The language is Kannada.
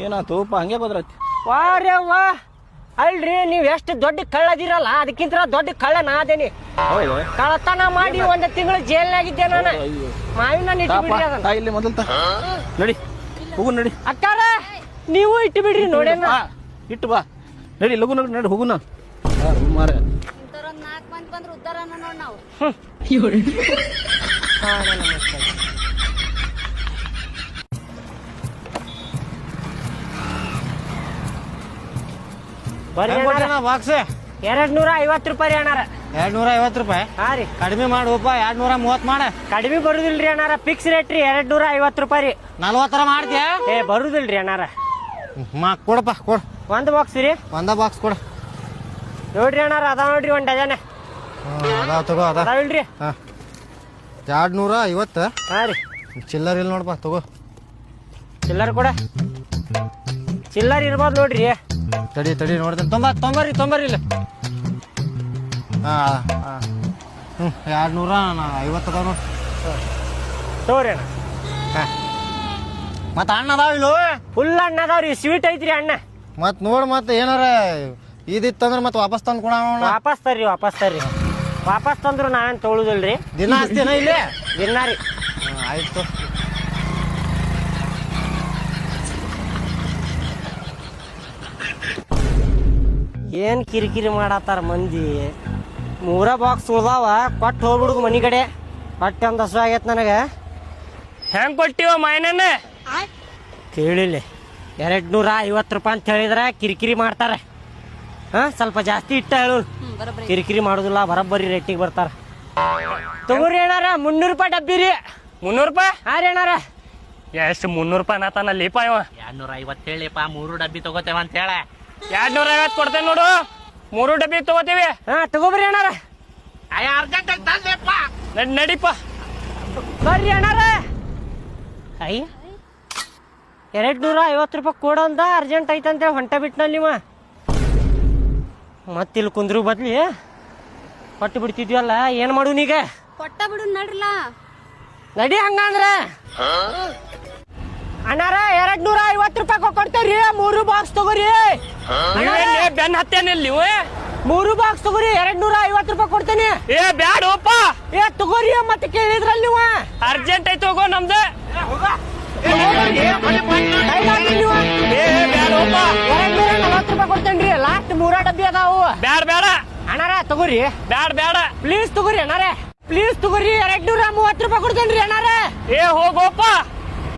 ಏನಾತೋಪ ಹಂಗೆ ಬದ್ರತಿ ವಾರೇ ವಾ ಅಲ್ರಿ ನೀವ್ ಎಷ್ಟು ದೊಡ್ಡ ಕಳ್ಳದಿರಲ್ಲ ಅದಕ್ಕಿಂತ ದೊಡ್ಡ ಕಳ್ಳ ನಾ ಅದೇನಿ. ಕಳ್ಳತನ ಮಾಡಿ ಒಂದ್ ತಿಂಗಳು ಜೈಲ್ನಾಗಿದ್ದೆ ನಾನು. ಮಾವಿನ ಇಟ್ಟು ಬಿಡ್ರಿ ಅದನ್ನ. ಇಲ್ಲಿ ಮೊದಲ್ ನಡಿ ಹೋಗು ನಡಿ. ಅಕ್ಕಾರ ನೀವು ಇಟ್ಟು ಬಿಡ್ರಿ ನೋಡೇನ. ಇಟ್ಟು ಬಾ ನಡಿ ಲಗು ನಡಿ ಹೋಗುನ ಮಾರ. ಬಾಕ್ಸ್ 250 ರೂಪಾಯಿ ಅಣ್ಣಾರ. 250 ರೂಪಾಯಿ? ಹಾ ರೀ ಕಡಿಮೆ ಮಾಡುವಪ್ಪ, 230 ಮಾಡ. ಕಡಿಮೆ ಬರುದಿಲ್ರಿ ಅಣ್ಣಾರ, ಫಿಕ್ಸ್ ರೇಟ್ ರೀ 250 ರೂಪಾಯಿ ರೀ. 40 ಮಾಡ್ತೀಯ? ಬರುದಿಲ್ರಿ ಅಣ್ಣಾರ. ಕೊಡಪ್ಪ ಕೊಡ್. ಒಂದ್ ಬಾಕ್ಸ್ ರೀ? ಒಂದ ಬಾಕ್ಸ್ ಕೊಡ. ನೋಡ್ರಿ ಅಣ್ಣಾರ ಅದಾವ ನೋಡ್ರಿ ಒಂದ್ ಡಜನ್. ಅದಾವ ತಗೋ ಅದಾವಿಲ್ರಿ? 250. ಹಾ ರೀ. ಚಿಲ್ಲರ್ ಇಲ್ಲ ನೋಡಪ್ಪ ತಗೋ. ಚಿಲ್ಲರ್ ಕೊಡ. ಚಿಲ್ಲರ್ ಇರ್ಬೋದು ನೋಡ್ರಿ. ತಡಿ ನೋಡ್ತೇನೆ. ತೊಂಬರ್ರಿ ಇಲ್ಲ. 250 ಅದಾವ ನೋಡಿ. ತಗೋರಿ ಅಣ್ಣ. ಮತ್ತ ಹಣ್ಣು ಅದಾವ ಇಲ್ಲೋ? ಫುಲ್ ಹಣ್ಣು ಅದಾವ್ರಿ, ಸ್ವೀಟ್ ಐತ್ರಿ ಅಣ್ಣ. ಮತ್ ನೋಡ್ ಮತ್ ಏನಾರ ಇದಿತ್ತಂದ್ರ ಮತ್ ವಾಪಸ್ ತಂದು ಕೊಡ. ವಾಪಸ್ ತರ್ರಿ. ವಾಪಸ್ ತಂದ್ರು ನಾವೇನ್ ತೊಗೊಳುದಿಲ್ರಿ. ದಿನ ಹಚ್ತೇನ ಇಲ್ಲಿ? ದಿನ ರೀ. ಆಯ್ತು. ಏನ್ ಕಿರಿಕಿರಿ ಮಾಡತ್ತಾರ ಮಂದಿ. 3 ಬಾಕ್ಸ್ ಉಳ್ದಾವ, ಕೊಟ್ಟು ಹೋಗ್ಬಿಡುದು ಮನಿ ಕಡೆ. ಹೊಟ್ಟೆ ಒಂದು ಹಸು ಆಗೈತೆ ನನಗೆ. ಹೆಂಗ್ ಕೊಟ್ಟಿವ ಮಾಯನನ್ನ ಕೇಳಿಲ್ಲ. 250 ರೂಪಾಯಿ ಅಂತ ಹೇಳಿದ್ರೆ ಕಿರಿಕಿರಿ ಮಾಡ್ತಾರೆ. ಸ್ವಲ್ಪ ಜಾಸ್ತಿ ಇಟ್ಟ ಹೇಳು. ಕಿರಿಕಿರಿ ಮಾಡುದಿಲ್ಲ, ಬರಬ್ಬರಿ ರೇಟಿಗೆ ಬರ್ತಾರ. ತಗೋರಿ ಏನಾರ 300 ರೂಪಾಯಿ ಡಬ್ಬಿ ರೀ. 300 ರೂಪಾಯಿ? ಹಾ ರೀ ಅಣ್ಣಾರ. ಎಷ್ಟು 300 ರೂಪಾಯಿ ನಾತನ ಲೀಪ ಇವ. 250 ಹೇಳಿಪ್ಪ, 3 ಡಬ್ಬಿ ತಗೋತೇವ ಅಂತ ಹೇಳ. 250 ಕೊಡ್ತೇನೆ ನೋಡು. 3 ಡಬ್ಬಿ ತಗೋತೀವಿ. ತಗೋಬ್ರಿ ಅಣ್ಣಾರ. ಅರ್ಜೆಂಟ್ ನಡಿಪ್ಪ ಬರ್ರಿ ಅಣ್ಣಾರ. 250 ರೂಪಾಯಿ ಕೊಡಂದ ಅರ್ಜೆಂಟ್ ಐತಂತೇಳಿ ಹೊಂಟ ಬಿಟ್ನಲ್ಲಿ ಇವ. ಮತ್ತಿಲ್ಲಿ ಕುಂದ್ರು ಬದ್ಲಿ ಕೊಟ್ಟು ಬಿಡ್ತಿದ್ವಲ್ಲ, ಏನ್ ಮಾಡುನ್ ಈಗ? ಕೊಟ್ಟ ಬಿಡು ನಡ್ರಲ್ಲ. ನಡಿ ಹಂಗಂದ್ರ ಅಣ್ಣಾರ 250 ರೂಪಾಯಿ ಕೊಡ್ತೇವ್ರಿ. 3 ಬಾಕ್ಸ್ ತಗೋರಿ. ಬೆನ್ ಹತ್ತೇನಿಲ್ಲ 3 ಬಾಕ್ಸ್ ತಗೋರಿ. 250 ರೂಪಾಯಿ ಕೊಡ್ತೇನೆ. ಬ್ಯಾಡಪ್ಪ. ತಗೋರಿ ಮತ್ತೆ ಕೇಳಿದ್ರಲ್ಲ ನೀವು. ಅರ್ಜೆಂಟ್ ಐತಿ ಹೋಗೋ ನಮ್ದು. 240 ರೂಪಾಯಿ ಕೊಡ್ತೇನ್ರಿ. ಲಾಸ್ಟ್ 3 ಡಬ್ಬಿ ಅದಾವು. ಬೇಡ ಅಣ್ಣಾರ ತಗೋರಿ. ಬೇಡ ಪ್ಲೀಸ್ ತಗೋರಿ ಅಣ್ಣಾರ. ಪ್ಲೀಸ್ ತಗೋರಿ. 230 ರೂಪಾಯಿ ಕೊಡ್ತೇನ್ರಿ ಅಣ್ಣಾರ. ಹೋಗಪ್ಪ.